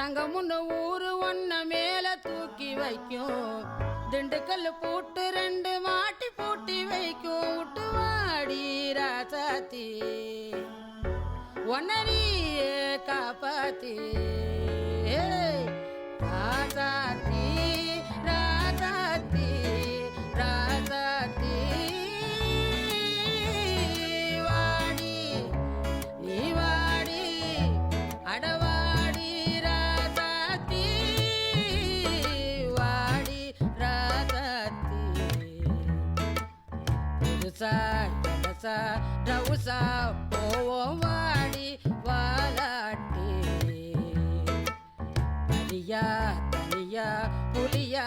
தங்கமுன்னு ஊரு ஒன்ன மேல தூக்கி வைக்கும் திண்டுக்கல் பூட்டு 2 மாட்டி பூட்டி வைக்கும் விட்டு வாடி ராசாத்தி ஒன்னரியே காப்பாத்தி ராசாத்தி ராசாத்தி ராசாத்தி வாடி நீ வாடி அடவாடி ராசாத்தி வாடி ராசாத்தி புதுசா இடசா ரவுசா போவோம் வாடி வாலாட்டி தனியா தனியா புலியா